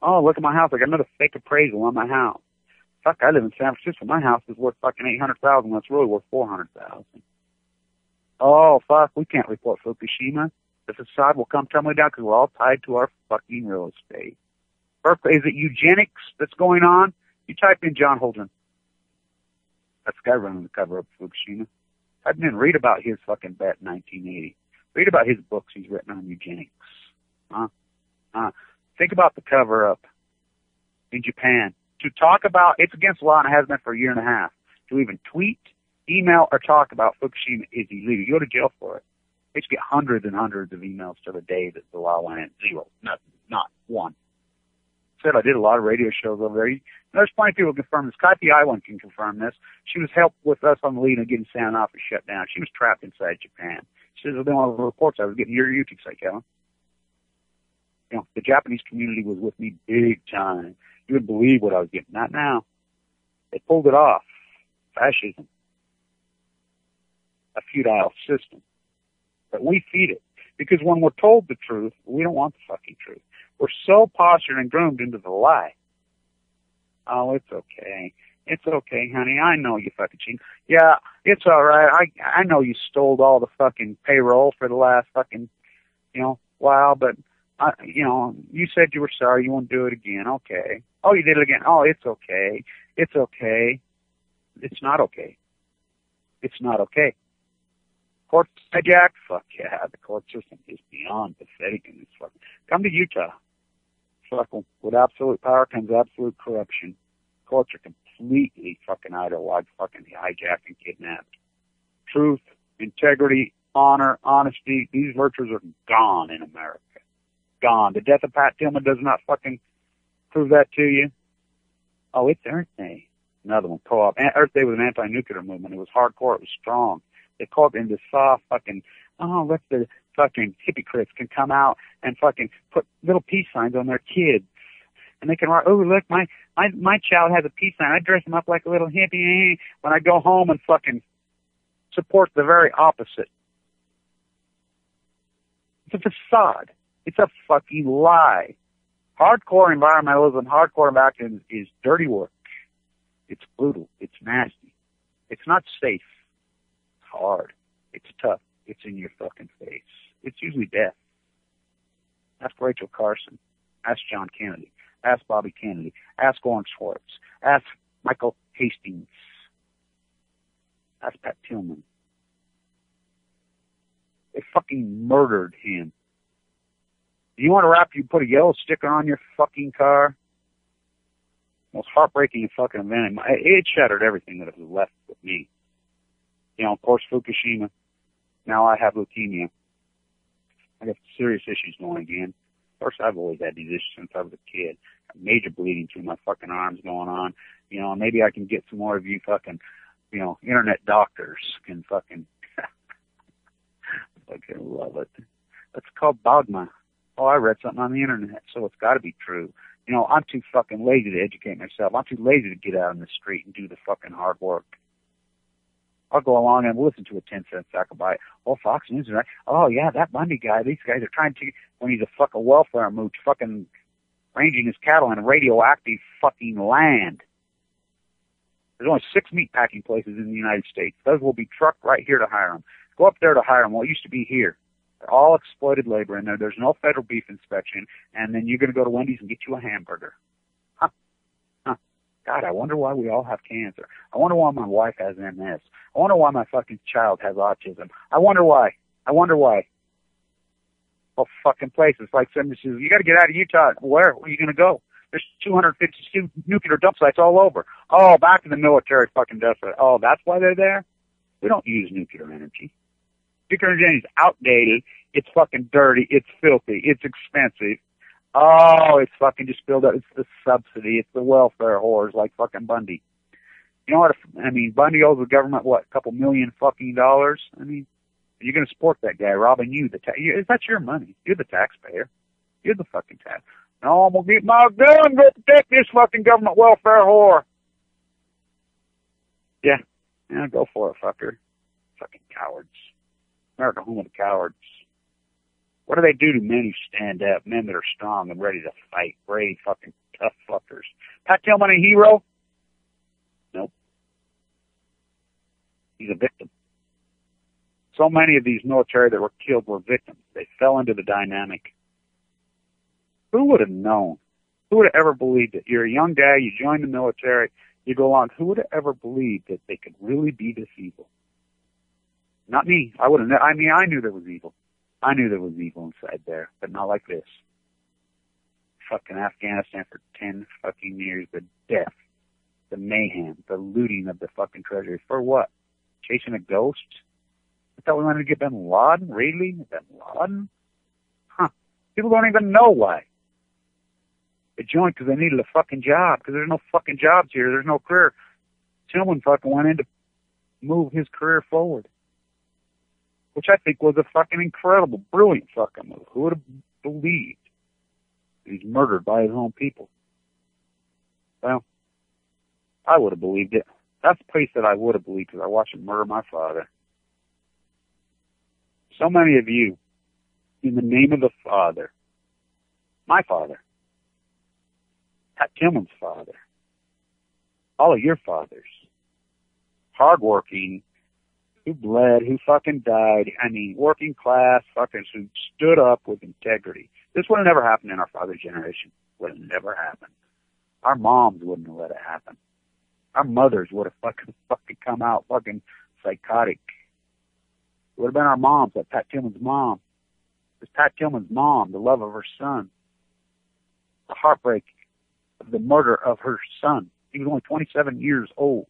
Oh, look at my house. I got another fake appraisal on my house. Fuck, I live in San Francisco. My house is worth fucking $800,000. That's really worth $400,000. Oh, fuck, we can't report Fukushima. The facade will come tumbling down because we're all tied to our fucking real estate. Is it eugenics that's going on? You type in John Holdren. That's the guy running the cover of Fukushima. Type in, read about his fucking bet in 1980. Read about his books he's written on eugenics. Think about the cover-up in Japan. To talk about, it's against law and it has been for a year and a half. To even tweet, email, or talk about Fukushima is illegal. You go to jail for it. They used to get hundreds and hundreds of emails to the day that the law went in. Zero. Nothing. Not one. Said I did a lot of radio shows over there. There's plenty of people who confirm this. Kathy Iwan can confirm this. She was helped with us on the lead and getting San Office shut down. She was trapped inside Japan. She says, one of the reports I was getting, your YouTube site, Kevin. You know, the Japanese community was with me big time. You would believe what I was getting. Not now. They pulled it off. Fascism. A feudal system. But we feed it. Because when we're told the truth, we don't want the fucking truth. We're so postured and groomed into the lie. Oh, it's okay. It's okay, honey. I know you fucking cheat. Yeah, it's all right. I know you stole all the fucking payroll for the last fucking, while, but, you said you were sorry. You won't do it again. Okay. Oh, you did it again. Oh, it's okay. It's okay. It's not okay. It's not okay. Court hijacked? Fuck yeah. The court system is beyond pathetic in this fucking. Come to Utah. Fucking, with absolute power comes absolute corruption. Courts are completely fucking idle-wide, fucking hijacked and kidnapped. Truth, integrity, honor, honesty, these virtues are gone in America. Gone. The death of Pat Tillman does not fucking prove that to you. Oh, it's Earth Day. Another one, co-op. Earth Day was an anti-nuclear movement. It was hardcore. It was strong. They called it into soft fucking, let the fucking hypocrites can come out and fucking put little peace signs on their kids. And they can write, oh, look, my child has a peace sign. I dress him up like a little hippie when I go home and fucking support the very opposite. It's a facade. It's a fucking lie. Hardcore environmentalism, hardcore activism is dirty work. It's brutal. It's nasty. It's not safe. It's hard. It's tough. It's in your fucking face. It's usually death. Ask Rachel Carson. Ask John Kennedy. Ask Bobby Kennedy. Ask Orange Schwartz. Ask Michael Hastings. Ask Pat Tillman. They fucking murdered him. You want to you put a yellow sticker on your fucking car? Most heartbreaking fucking event. It shattered everything that was left with me. Of course, Fukushima. Now I have leukemia. I got serious issues going again. Of course, I've always had these issues since I was a kid. Major bleeding through my fucking arms going on. Maybe I can get some more of you fucking, internet doctors can fucking, fucking love it. That's called dogma. Oh, I read something on the internet, so it's got to be true. I'm too fucking lazy to educate myself. I'm too lazy to get out in the street and do the fucking hard work. I'll go along and listen to a 10-cent soundbite. Oh, Fox News, right? Oh, yeah, that Bundy guy, these guys are trying to, when he's a fucking welfare mooch, fucking ranging his cattle in a radioactive fucking land. There's only 6 meatpacking places in the United States. Those will be trucked right here to hire them. Go up there to hire them. Well, it used to be here. They're all exploited labor in there. There's no federal beef inspection. And then you're going to go to Wendy's and get you a hamburger. Huh. God, I wonder why we all have cancer. I wonder why my wife has MS. I wonder why my fucking child has autism. I wonder why. I wonder why. Oh, fucking places like somebody says, you got to get out of Utah. Where are you going to go? There's 252 nuclear dump sites all over. Oh, back to the military fucking dump site. Oh, that's why they're there? We don't use nuclear energy. Nuclear energy is outdated. It's fucking dirty. It's filthy. It's expensive. Oh, it's fucking just built up. It's the subsidy. It's the welfare whores like fucking Bundy. You know what? I mean, Bundy owes the government, what, a couple $million fucking dollars? I mean, you're going to support that guy robbing you. That's your money. You're the taxpayer. You're the fucking tax. No, I'm going to get my gun and go protect this fucking government welfare whore. Yeah, go for it, fucker. Fucking cowards. America, home of the cowards. What do they do to men who stand up, men that are strong and ready to fight, brave fucking tough fuckers? Pat Tillman a hero? Nope. He's a victim. So many of these military that were killed were victims. They fell into the dynamic. Who would have known? Who would have ever believed it? You're a young guy, you join the military, you go on. Who would have ever believed that they could really be this evil? Not me. I wouldn't. I mean, I knew there was evil. I knew there was evil inside there, but not like this. Fucking Afghanistan for 10 fucking years, the death, the mayhem, the looting of the fucking treasury. For what? Chasing a ghost? I thought we wanted to get Bin Laden? Really? Bin Laden? Huh. People don't even know why. They joined because they needed a fucking job, because there's no fucking jobs here. There's no career. Tillman fucking went in to move his career forward, which I think was a fucking incredible, brilliant fucking move. Who would have believed he's murdered by his own people? Well, I would have believed it. That's the place that I would have believed, because I watched him murder my father. So many of you, in the name of the Father, my father, Pat Tillman's father, all of your fathers, hardworking, who bled, who fucking died, I mean, working class fuckers who stood up with integrity. This would have never happened in our father's generation. Would have never happened. Our moms wouldn't have let it happen. Our mothers would have fucking come out fucking psychotic. It would have been our moms, like Pat Tillman's mom. It was Pat Tillman's mom, the love of her son. The heartbreak of the murder of her son. He was only 27 years old.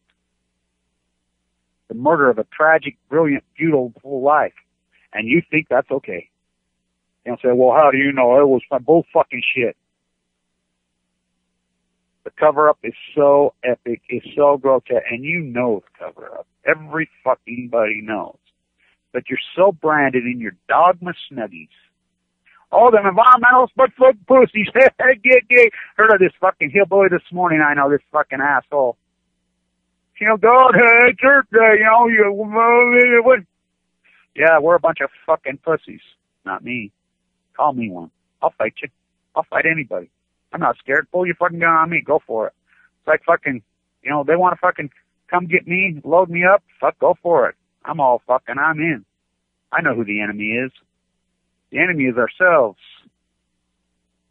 The murder of a tragic, brilliant, beautiful life. And you think that's okay. You say, well, how do you know? It was bull fucking shit. The cover-up is so epic, it's so grotesque, and you know the cover-up. Every fucking body knows. But you're so branded in your dogma snuggies. Oh, them environmental foot pussies. Heard of this fucking hillbilly this morning, I know, this fucking asshole. You know, God hates Earth Day, you know, yeah, we're a bunch of fucking pussies. Not me. Call me one. I'll fight you. I'll fight anybody. I'm not scared. Pull your fucking gun on me. Go for it. It's like fucking, you know, they want to fucking come get me, load me up. Fuck, go for it. I'm in. I know who the enemy is. The enemy is ourselves.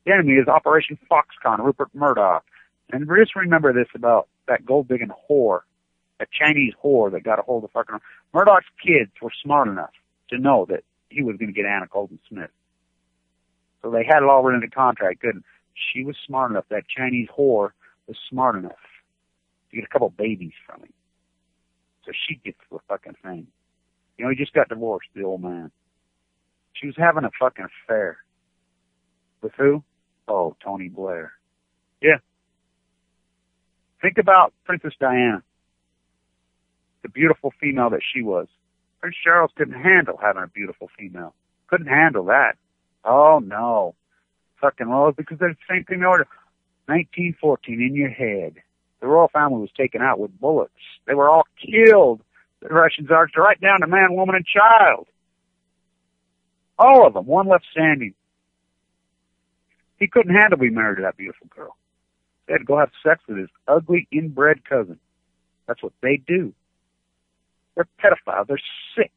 The enemy is Operation Foxconn, Rupert Murdoch. And just remember this about that gold-digging whore, that Chinese whore that got a hold of fucking Murdoch's kids were smart enough to know that he was going to get Anna Colton Smith. So they had it all written into contract, couldn't? She was smart enough, that Chinese whore was smart enough to get a couple babies from him. So she gets the fucking thing. You know, he just got divorced, the old man. She was having a fucking affair. With who? Oh, Tony Blair. Yeah. Think about Princess Diana, the beautiful female that she was. Prince Charles couldn't handle having a beautiful female. Couldn't handle that. Oh, no. Fucking well, because they're the same thing they ordered. 1914, in your head. The royal family was taken out with bullets. They were all killed. The Russian Tsars, right down to man, woman, and child. All of them. One left standing. He couldn't handle being married to that beautiful girl. They had to go have sex with his ugly, inbred cousin. That's what they do. They're pedophiles. They're sick.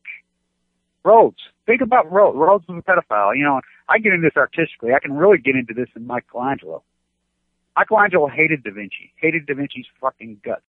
Rhodes. Think about Rhodes. Rhodes was a pedophile. You know, I get into this artistically. I can really get into this in Michelangelo. Michelangelo hated Da Vinci, hated Da Vinci's fucking guts.